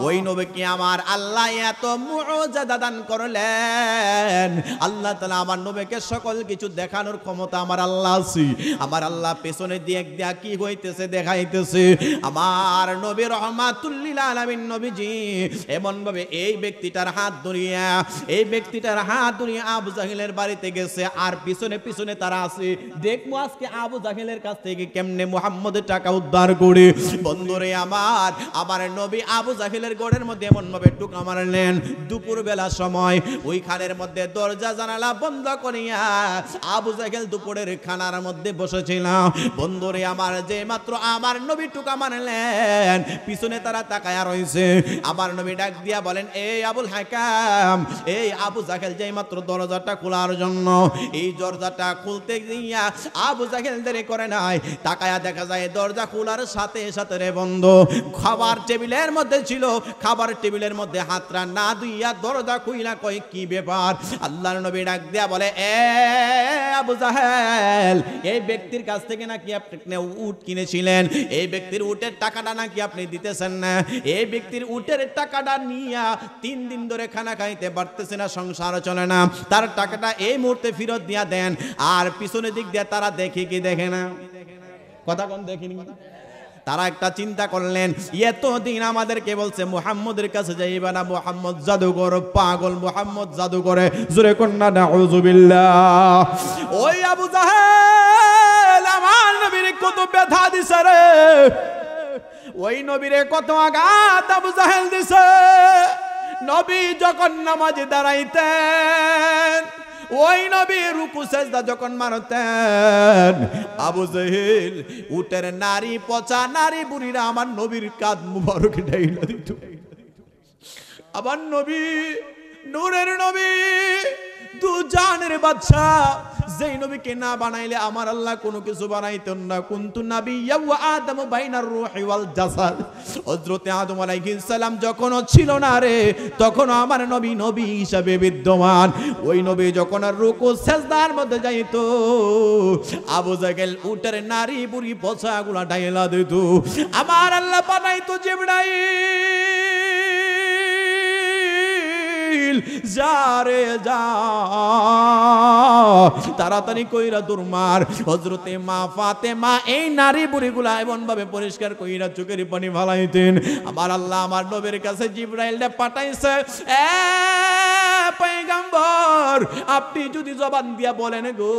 ওই নবী কি আমার আল্লাহ এত মুআজিজা দান করলেন, আল্লাহ তাআলা আমার নবীকে সকল কিছু দেখানোর ক্ষমতা আমার আল্লাহ আছে। আমার আল্লাহ পেছনে দিয়ে দিয়া কি হইতেছে দেখাইতেছে। আমার নবী রহমাতুল লিল আলামিন নবীজি এমন ভাবে এই ব্যক্তিটার হাত ধরিয়া আবু জাহেলের বাড়িতে গেছে, আর পিছনে পিছনে তারা আছে। দেখবো আজকে আবু জাহেলের কাছ থেকে কেমনে মুহাম্মদের টাকা উদ্ধার করে। বন্ধুরে আমার নবী আবু জাহেলের গড়ের মধ্যে এমন ভাবে টুকা মারলেন। দুপুর বেলা সময় ওই খানের মধ্যে দরজা জানালা বন্ধ করিয়া আবু জাহেল দুপুরের খানার মধ্যে বসেছিল। বন্ধুরে আমার যে মাত্র আমার নবী টুকা মারলেন, পিছনে তারা তাকায়া রয়েছে। আমার নবী ডাক দিয়া বলেন, এই আবুল হাকাম, এই আবু জাহেল যে মাত্র দরজাটা খোলার জন্য এই দরজাটা খুলতে গিয়া আবু জাহেল দেরি করে নাই, তাকায়া দেখা যায় দরজা খোলার সাথে সাথে রে বন্ধু খাবার টেবিলের মধ্যে ছিল, খাবার টেবিলের মধ্যে হাতটা না ধুইয়া দরজা খুইলা কয় কি ব্যাপার? আল্লাহর নবী ডাক দিয়া বলে, এ আবু জাহেল, এই ব্যক্তির কাছ থেকে নাকি আপনি উট কিনেছিলেন, এই ব্যক্তির উটের টাকাটা নাকি আপনি দিতেছেন না, এই ব্যক্তির উটের টাকাটা নিয়া 3 দিন ধরে খানা খাইতে পারতেছে না, সংসার চলে না, তার টাকাটা এই মুহূর্তে ফেরত দিয়া দেন। আর পিছনের দিক দিয়ে তারা দেখে কি দেখে না? কথা কোন দেখিনি? তারা একটা চিন্তা করলেন, এতদিন আমাদেরকে বলছে মুহাম্মদের কাছে যাইবা না, মুহাম্মদ জাদুকর, পাগল মুহাম্মদ জাদুকরে, জোরে কন্না নাউযুবিল্লাহ। ওই আবু জাহেল আমার নবীর কত ব্যথা দিছে রে, ওই নবীরে কত আঘাত আবু জাহেল দিছে। নবী যখন নামাজে দাঁড়াইতেন, ওই নবী রুকু সেজদা যখন মারতেন, আবু জাহেল উটের নারী পচা নারী বুড়িরা আমার নবীর কাঁধ মুবারক ঢাইলা দিত। আমার নবী নূরের নবী, দু জানের বাদশা, যেই নবীকে না বানাইলে আমার আল্লাহ কোনো কিছু বানাইতেন না। কুনতু নাবিয়্যা ওয়া আদামু বাইনার রূহি ওয়াল জাসাদ। হযরত আদম আলাইহিস সালাম যখন ছিল না রে, তখন আমার নবী নবী হিসাবে বিদ্যমান। ওই নবী যখন রুকু সিজদার মধ্যে যাইতো, আবু জাহেল উটের নারী বুড়ি পছাগুলা ঢাইলা দিত। আমার আল্লাহ বানাইতো জিবরাইল, যারে যা তাড়াতাড়ি কইরা দুরমার। হযরতে মা ফাতেমা এই নারী বুড়িগুলা এমন ভাবে পরিষ্কার কইরা চোখের পানি ফালাইতেন। আমার আল্লাহ আমার নবীর কাছে জিবরাইলকে পাঠাইছে, এ পয়গম্বর, আপনি যদি জবান দিয়া বলেন গো,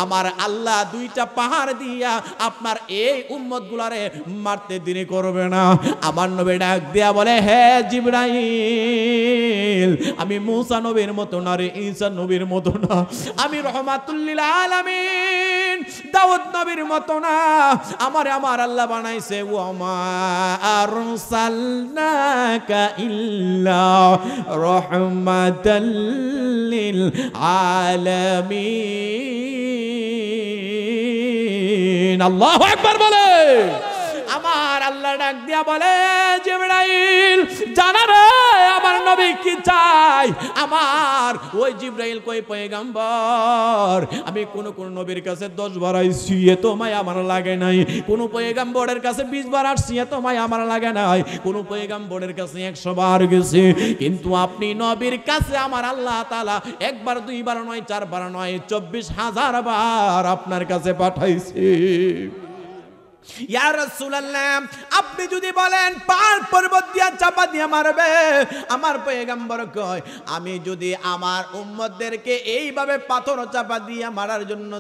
আমার আল্লাহ 2টা পাহাড় দিয়া আপনার এই উম্মত গুলারে মারতে দেরি করবে না। আমার নবী ডাক দিয়া বলে, হে জিবরাইল, আমি মুসা নবীর মতো না রে, ঈসা নবীর মতো না, আমি রহমাতুল লিল আলামিন দাউদ নবীর মতো না। আমার আল্লাহ বানাইছে ওয়া মা আরসালনাকা ইল্লা রাহমাতাল লিল আলামিন। আল্লাহু আকবার বলে। আমার আল্লাহ ডাক দিয়া বলে, জিবরাইল জানা রে আমার নবী কি চাই। আমার ওই জিবরাইল কই পয়গম্বর, আমি কোন নবীর কাছে 10 বার আইছি, এত মায়া আমার লাগে নাই। কোন পয়গম্বরের কাছে 20 বার আসছি, এত মায়া আমার লাগে নাই। কোন পয়গম্বরের কাছে 100 বার গেছি, কিন্তু আপনি নবীর কাছে আমার আল্লাহ তাআলা 1 বার 2 বার নয়, 4 বার নয়, 24,000 বার আপনার কাছে পাঠাইছি। ইয়া রাসূলুল্লাহ, আপনি যদি বলেন পাহাড় পর্বত দিয়া চাপা দিয়া মারবে, আমার পয়গম্বর কয় আমি যদি আমার উম্মতদেরকে এইভাবে পাথর চাপা দিয়া মারার জন্য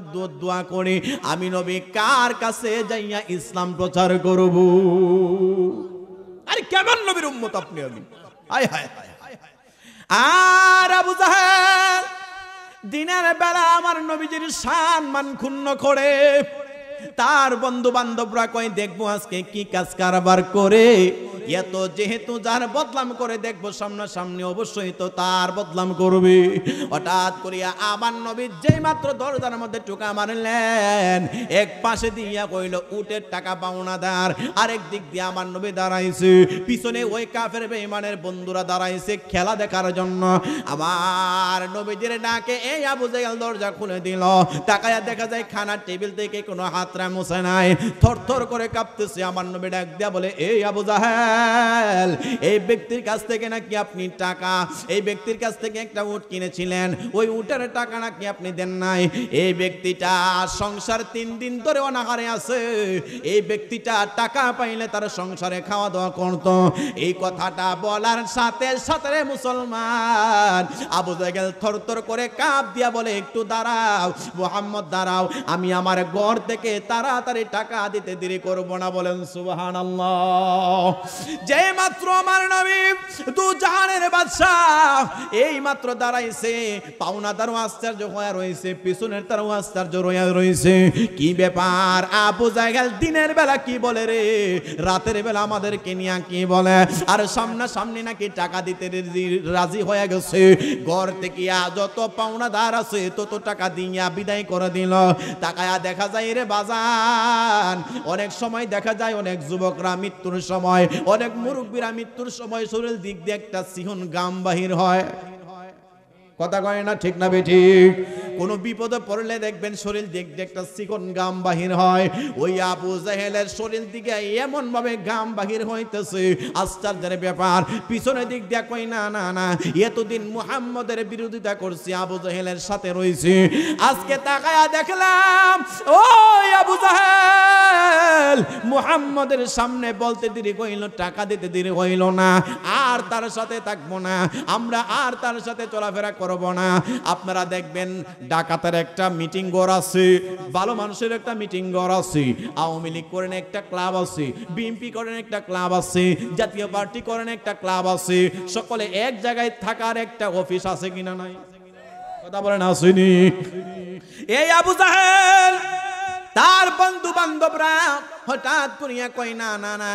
দোয়া করি, আমি নবী কার কাছে যাইয়া ইসলাম প্রচার করব? আরে কেমন নবীর উম্মত আপনি? আমি হায় হায় হায়। আর আবু জাহেল দিনের বেলা আমার নবীজির সম্মান ক্ষুণ্ণ করে তার বন্ধু বান্ধবরা কয় দেখবো আজকে কি কাজ কারবার করে, এত যেহেতু যার বদলাম করে দেখবো সামনাসামনি অবশ্যই তো তার বদলাম করবে। হঠাৎ করিয়া আমার নবী যেই মাত্র দরজার মধ্যে টোকা মারলেন, এক পাশে দিয়া কইল উটের টাকা পাওনাদার, আরেক দিক দিয়ে আমার নবী দাঁড়াইছে, পিছনে ওই কাফের বেঈমানের বন্ধুরা দাঁড়াইছে খেলা দেখার জন্য। আমার নবীজির ডাকে এই আবু জাহেল দরজা খুলে দিল, তাকায়া দেখা যায় খানার টেবিল থেকে কোনো হাতরা মুছে নাই, থরথর করে কাঁপতেছে। আমার নবী ডাক দিয়া বলে এই আবু জাহেল, এই ব্যক্তির কাছ থেকে নাকি আপনি টাকা, এই ব্যক্তির কাছ থেকে একটা উট কিনেছিলেন, ওই উটের টাকা নাকি আপনি দেন নাই। এই ব্যক্তিটা সংসার 3 দিন ধরে অনাহারে আছে, এই ব্যক্তিটা টাকা পাইলে তার সংসারে খাওয়া দাওয়া করত। এই কথাটা বলার সাথে সাথে মুসলমান আবু জাহেল থরথর করে কাঁপ দিয়া বলে একটু দাঁড়াও মুহাম্মদ, দাঁড়াও, আমি আমার ঘর থেকে তাড়াতাড়ি টাকা দিতে দেরি করব না। বলেন সুবহানাল্লাহ। যে মাত্র আমার নবী দু জাহানের বাদশা এই মাত্র দাঁড়াইছে, পাওনাদারও আশ্চর্য হয়ে রয়েছে, পিছনের তারও আশ্চর্য হয়ে রয়েছে। কি ব্যাপার আবু জাহেল দিনের বেলা কি বলে রে, রাতের বেলা আমাদেরকে নিয়ে কি বলে? আর সামনাসামনি নাকি টাকা দিতে রাজি হয়ে গেছে, ঘর থেকে যত পাওনাদার আছে তত টাকা দিয়া বিদায় করে দিল। তাকায়া দেখা যায় রে বাজান, অনেক সময় দেখা যায় অনেক যুবকরা মৃত্যুর সময়, অনেক মুরব্বীরা মৃত্যুর সময় শরীর দিক দিয়ে একটা সিহন গাম বাহির হয়। কথা কয় না ঠিক না বেঠিক? কোন বিপদে পড়লে দেখবেন শরীর দিক দিয়ে একটা চিকন গাম বাহির হয়। ওই আবু জাহেলের শরীর দিকে এমন ভাবে গাম বাহির হইতেছে, আশ্চর্যের ব্যাপার। পিছনের দিক দিয়ে কই না না না, এতদিন মুহাম্মদের বিরোধিতা করছি, আবু জাহেলের সাথে রয়েছে, আজকে তাকায়া দেখলাম ওই আবু জাহেল মুহাম্মদের সামনে বলতে দেরি হইল, টাকা দিতে দেরি হইল না, আর তার সাথে থাকবো না, আমরা আর তার সাথে চলাফেরা করব না। আপনারা দেখবেন ঢাকাতের একটা মিটিং ঘর আছে, ভালো মানুষের একটা মিটিং ঘর আছে, আওয়ামী লীগ করেন একটা ক্লাব আছে, বিএনপি করেন একটা ক্লাব আছে, জাতীয় পার্টি করেন একটা ক্লাব আছে, সকলে এক জায়গায় থাকার একটা অফিস আছে কিনা নাই? কথা বলেন আসেনি? এই আবু জাহেল তার বন্ধু বান্ধবরা হঠাৎ করিয়া কই না না না,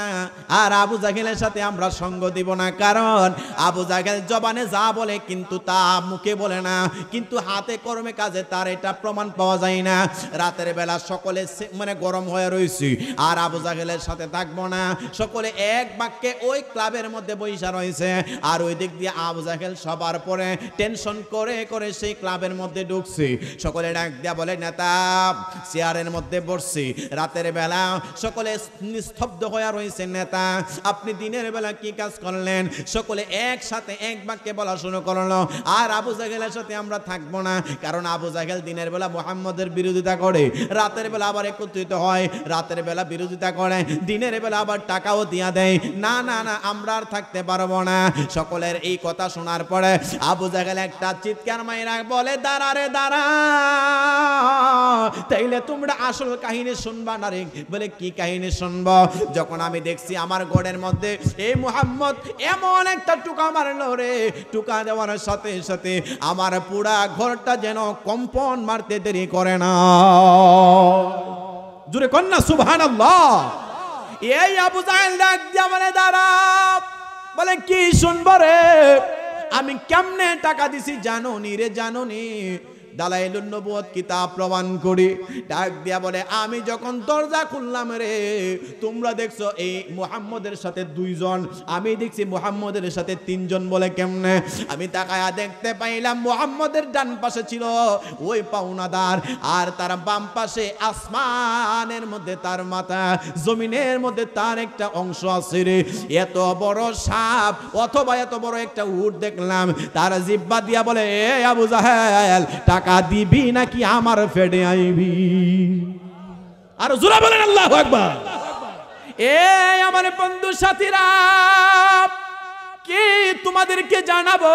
আর আবু জাহেলের সাথে আমরা সঙ্গ দিব না, কারণ আবু জাহেল জবানে যা বলে কিন্তু তা মুখে বলে না, কিন্তু হাতে কর্মে কাজে তার এটা প্রমাণ পাওয়া যায় না। রাতের বেলা সকলে মানে গরম হয়ে রয়েছে, আর আবু জাহেলের সাথে থাকবো না, সকলে এক বাক্যে ওই ক্লাবের মধ্যে বৈশা রয়েছে। আর ওই দিক দিয়ে আবু জাহেল সবার পরে টেনশন করে করে সেই ক্লাবের মধ্যে ঢুকছে। সকলে ডাক দিয়া বলে নেতা চেয়ারের মধ্যে বসছি, রাতের বেলা সকলে নিস্তব্ধ হয়ে রয়েছে, নেতা আপনি দিনের বেলা কি কাজ করলেন? সকলে একসাথে এক বাক্যে বলা শুরু করলো, আর আবু জাহেলের সাথে আমরা থাকবো না, কারণ আবু জাহেল দিনের বেলা মুহাম্মদের বিরোধিতা করে, রাতের বেলা আবার একত্রিত হয়, রাতের বেলা বিরোধিতা করে, দিনের বেলা আবার টাকাও দিয়া দেয়, না না না আমরা আর থাকতে পারবো না। সকলের এই কথা শোনার পরে আবু জাহেল একটা চিৎকার মাইরা বলে দাঁড়া রে দাঁড়া, তাইলে তোমরা আসল কাহিনী শুনবা না রে? বলে কি কাহিনী শুনবো? যখন আমি দেখছি আমার ঘরের মধ্যে এই মুহাম্মদ এমন একটা টুকা মারলো রে, টুকা দেওয়ার সাথে সাথে আমার পুরা ঘরটা যেন কম্পন মারতে দেরি করে না। জোরে কন্যা সুবহানাল্লাহ। এই আবু জাহেল ডাক দিয়া বলে দাঁড়া, বলে কি শুনবো রে? আমি কেমনে টাকা দিছি জানো নি রে? জানো নি? দালাইলুন নবুয়ত কিতাব প্রমাণ করি। ডাক দিয়া বলে আমি যখন দরজা খুললাম রে, তোমরা দেখছো এই মুহাম্মদের সাথে 2 জন, আমি দেখছি মুহাম্মদের সাথে 3 জন। বলে কেমনে? আমি তাকায়া দেখতে পাইলাম মুহাম্মদের ডান পাশে ছিল ওই পাওনাদার, আর তার বাম পাশে আসমানের মধ্যে তার মাথা, জমিনের মধ্যে তার একটা অংশ আছে রে। এত বড় সাপ অথবা এত বড় একটা উট দেখলাম, তার জিহ্বা দিয়া বলে এ আবু জাহেল টাকা দিবি নাকি আমার ফেডে আইবি? আর জোরে বলেন আল্লাহু আকবার। এ আমার বন্ধু সাথীরা, কি তোমাদেরকে জানাবো,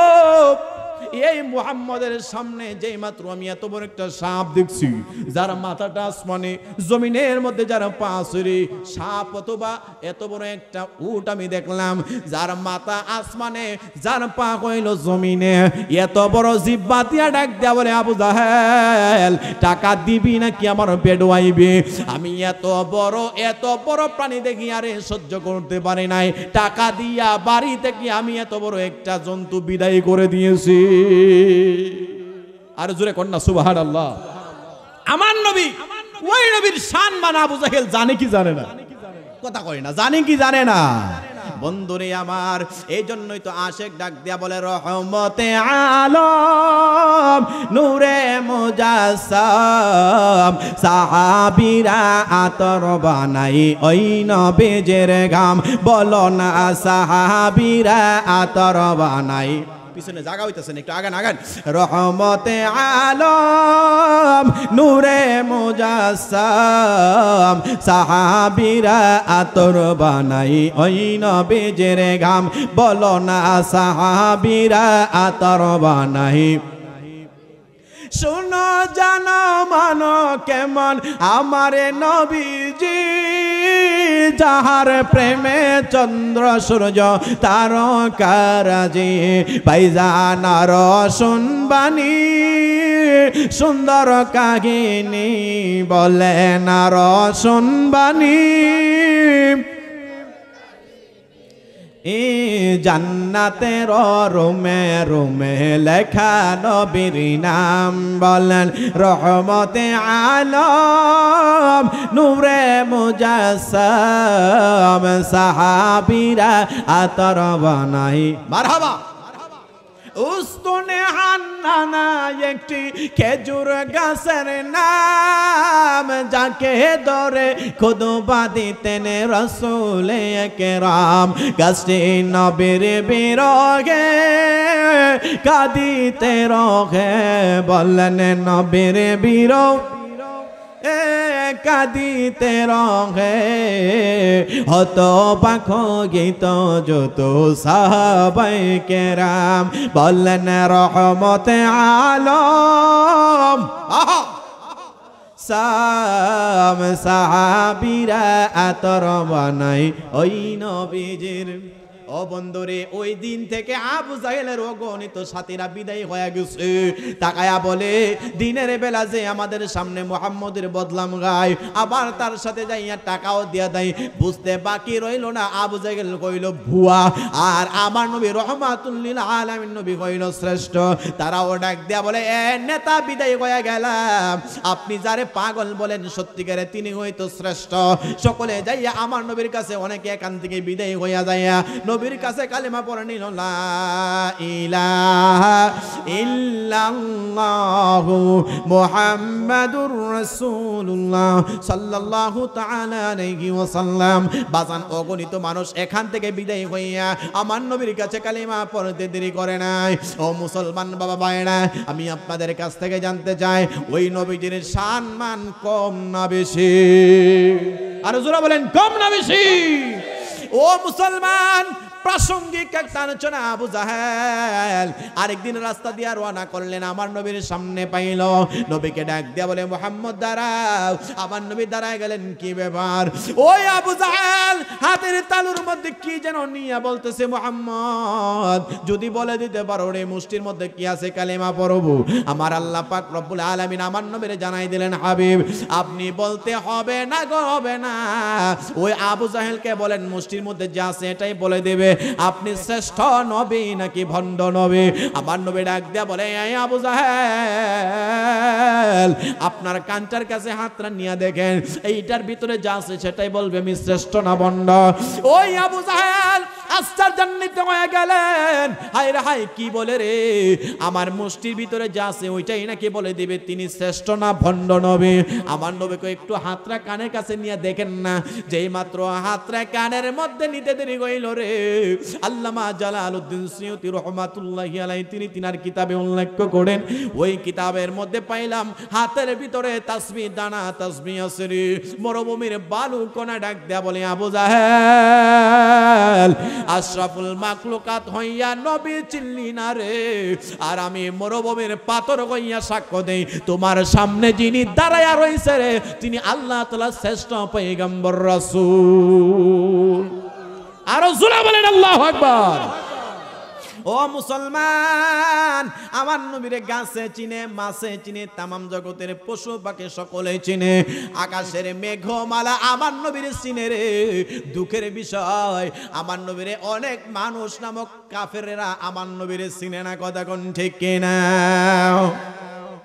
এই মুহাম্মদের সামনে যেই মাত্র আমি এত বড় একটা সাপ দেখছি, যার মাথাটা আসমানে, জমিনের মধ্যে যার পা ছড়ি, সাপ অথবা এত বড় একটা উট আমি দেখলাম, যার মাথা আসমানে, যার পা কইল জমিনে, এত বড় জিহ্বা দিয়া ডাক দেয়া বলে, আবু জাহেল টাকা দিবি নাকি আমার পেট ওয়াইবে? আমি এত বড় প্রাণী দেখি আরে সহ্য করতে পারি নাই, টাকা দিয়া বাড়ি থেকে আমি এত বড় একটা জন্তু বিদায় করে দিয়েছি। আর জোরে কন্যা সুবহানাল্লাহ। আমার নবী, ওই নবীর সম্মান আবু জাহেল জানে কি জানে না? কথা কয় না, জানে কি জানে না? বন্ধুরে আমার, এই জন্যই তো আশেক ডাক দিয়া বলে, রহমতে আলম নূরে মুজাসসাম, সাহাবীরা আতর বানাই ওই নবীজের গাম, বলো না সাহাবীরা আতর বানাই, পিছনে জায়গা হইতেছেন একটু আগান আগান, রহমতে আলম নূরে মুজাসসাম, সাহাবীরা আতর বানাই ওই নবীজের গাম, বলো না সাহাবীরা আতর বানাই। শোনো জানো মানো কেমন আমারে নবীজি, যাহার প্রেমে চন্দ্র সূর্য তারকারাজি, ভাইজানার শুনবানি সুন্দর কাহিনী, বলেন আর শুনবানি, জান্নাতের রুমে রুমে লেখা নবীর নাম, বলেন রহমতে আলম নূরে মুজাসসাম, সাহাবীরা আতর বানাই। মারহাবা। উস্তনে হান্নানা একটি খেজুর গাছের নাম, যাকে ধরে খুতবা দিতেন রাসূলে কেরাম, গাছটি নবীর বিরহে কাঁদিতে রহে, বললেন নবীর বিরহ কাঁদিতে রহে, হত পাখ গীত যত সাহাবায়ে কেরাম, বললেন রহমতে আলম সাম, সাহাবীরা আতর বানাই ওই নবীজির। ও বন্ধুরে, ওই দিন থেকে আবু জাহেলের অগণিত সাথীরা বিদায় হয়ে গেছে। তাকায়া বলে, দিনের বেলা যে আমাদের সামনে মুহাম্মদের বদলাম গায়, আবার তার সাথে যাইয়া টাকাও দিয়া দেয়, বুঝতে বাকি রইল না আবু জাহেল কইল ভুয়া, আর আমার নবী রহমাতুল লিল আলামিন নবী কইল শ্রেষ্ঠ। তারাও ডাক দিয়া বলে, এ নেতা বিদায় হয়ে গেলাম, আপনি যারে পাগল বলেন সত্যিকারে তিনি হয়তো শ্রেষ্ঠ। সকলে যাইয়া আমার নবীর কাছে, অনেকে এখান থেকে বিদায় হইয়া যাইয়া নবীর কাছে কালেমা পড়ে নিল, লা ইলাহা ইল্লাল্লাহু মুহাম্মাদুর রাসূলুল্লাহ সাল্লাল্লাহু তাআলা আলাইহি ওয়াসাল্লাম। বাজান, অগণিত মানুষ এখান থেকে বিদায় হইয়া আমার নবীর কাছে কালেমা পড়তে দেরি করে নাই। ও মুসলমান বাবা ভাইরা, আমি আপনাদের কাছ থেকে জানতে চাই, ওই নবীজির সম্মান কম না বেশি? আর জোরা বলেন, কম না বেশি? ও মুসলমান, প্রাসঙ্গিক একটা আলোচনা। আবু জাহেল আরেকদিন রাস্তা দিয়ে রওনা করলেন, আমার নবীর সামনে পাইল, নবীকে ডাক দিয়া বলে, মুহাম্মদ দাঁড়াও। আমার নবী দাঁড়ায় গেলেন, কি ব্যাপার? ওই আবু জাহেল হাতের তালুর মধ্যে কি যেন নিয়ে বলতেছে, মুহাম্মদ যদি বলে দিতে পারো রে মুষ্টির মধ্যে কি আছে, কালেমা পড়ব। আমার আল্লাহ পাক রব্বুল আলামিন আমার নবীর জানাই দিলেন, হাবিব আপনি বলতে হবে না গো, হবে না। ওই আবু জাহেলকে বলেন মুষ্টির মধ্যে যা আছে এটাই বলে দেবে, আপনি শ্রেষ্ঠ নবী নাকি ভণ্ড নবী? আমার নবী ডাক দেয়া বলে, এই আবু জাহেল, আপনার কানটার কাছে হাতটা নিয়ে দেখেন, এইটার ভিতরে যা আছে সেটাই বলবে আমি শ্রেষ্ঠ না ভণ্ড। ওই আবু জাহেল আশ্চর্যান্বিত হয়ে গেলেন। হায় রে হায়, কি বলে রে, আমার মুষ্টির ভিতরে যা আছে ওইটাই নাকি বলে দিবে তিনি শ্রেষ্ঠ না ভণ্ড নবী। আমার নবীকে একটু হাতরা কানের কাছে নিয়ে দেখেন না, যেই মাত্র হাতরা কানের মধ্যে নিতে দেরি হইল রে, আল্লামা জালালউদ্দিন সুয়ুতী রহমাতুল্লাহি আলাইহি তিনি তিনার কিতাবে উল্লেখ করেন, ওই কিতাবের মধ্যে পাইলাম হাতের ভিতরে তাসবিহ দানা তাসবিহ আছে রে। মরুভূমির বালু কোনা ডাক দেয়া বলে, আবু জাহেল, আশরাফুল মাখলুকাত হইয়া নবী চিনলি না রে, আর আমি মরুভূমির পাথর হইয়া সাক্ষ্য দেই তোমার সামনে যিনি দাঁড়ায়া রইছে রে, তিনি আল্লাহ তাআলার শ্রেষ্ঠ পয়গম্বর রাসূল। আরো জোরে বলেন আল্লাহু আকবার। ও মুসলমান, আমার নবীরে গাছে চিনে, মাছে চিনে, তামাম জগতের পশু পাখি সকলে চিনে, আকাশের মেঘমালা আমার নবীরে চিনে রে। দুঃখের বিষয়, আমার নবীরে অনেক মানুষ নামক কাফেরেরা আমার নবীরে চিনে না। কথা কোন ঠিক কিনা?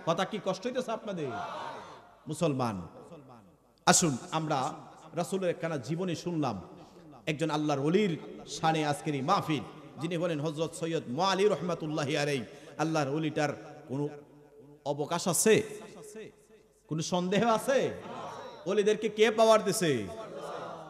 কথা কি কষ্ট হইতেছে আপনাদের? মুসলমান, আসুন আমরা রাসূলের একখানা জীবনী শুনলাম। একজন আল্লাহর ওলির শানে আজকের এই মাহফিল, যিনি হলেন হযরত সৈয়দ মুআলি রহমাতুল্লাহি আলাইহি। আল্লাহর ওলিটার কোনো অবকাশ আছে? কোনো সন্দেহ আছে? ওলিদেরকে কে পাওয়ার দিছে?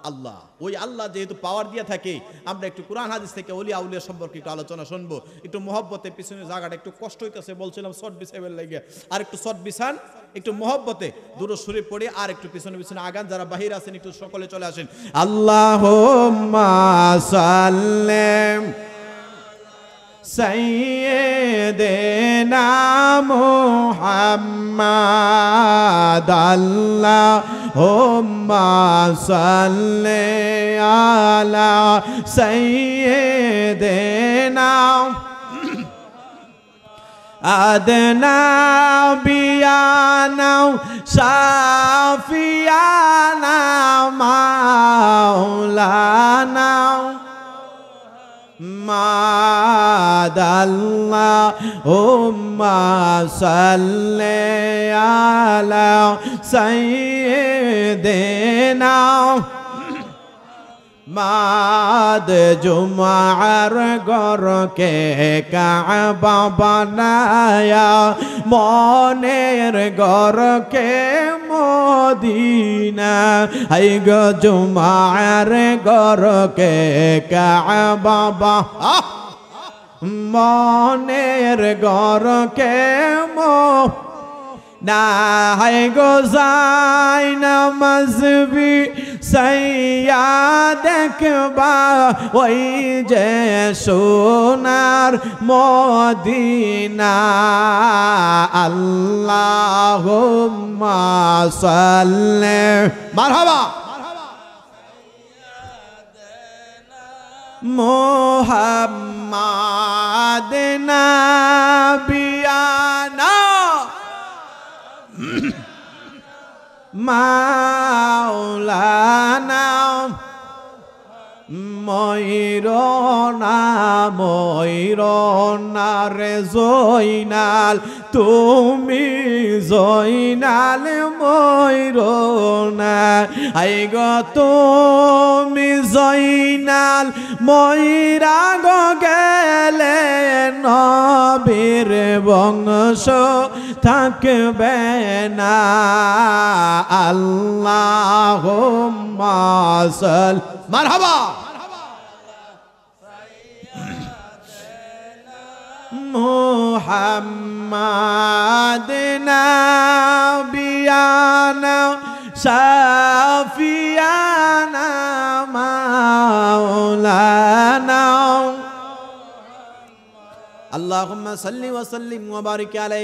আল্লাহ। ওই আল্লাহ যেহেতু পাওয়ার দিয়ে থাকে, আমরা একটু কোরআন হাদিস থেকে ওলি আউলিয়া সম্পর্কে একটু আলোচনা শুনবো। একটু মহব্বতে, পিছনে জায়গাটা একটু কষ্ট হইতেছে, বলছিলাম শর্ট বিছাইবার লাগে, আর একটু শর্ট বিছান, একটু মহব্বতে দুরূদ শরীফ পড়ে আর একটু পিছনে পিছনে আগান। যারা বাহির আছেন একটু সকলে চলে আসেন। আল্লাহুম্মা সাল্লিম সাইয়্যিদিনা মুহাম্মাদ, আল্লাহুম্মা সাল্লি আলা সাইয়্যিদিনা আদনা বিয়ানা শাফিয়ানা মাওলানা আল্লাহুম্মা সাল্লি আলা সাইয়্যিদিনা মাদ জুমার গরকে কাবা বানায়া, মনের গরকে মদিনা। হাই গো জুমার গরকে কাবা, মনের গরকে না। হাই গো যাই নামাজবি সাইয়া দেখবা, ওই যে সোনার মদিনা। আল্লাহুম্মা সাল্লি মারহাবা মুহাম্মাদ নাবিয়ানা মাওলানা ময়ূরনা ময়ূরনা রে জয়নাল, তুমি জয়নাল ময়ূরনা। আই গো তুমি জয়নাল ময়ূরা গো গেলে, নবীর বংশ থাকবে না। আল্লাহুম্মা সাল্লি মারহাবা মুহাম্মাদ নাবিয়ানা শাফিয়ানা মাওলানা। আল্লাহুম্মা সাল্লি ওয়া সাল্লিম ওয়া বারিক আলাইহি।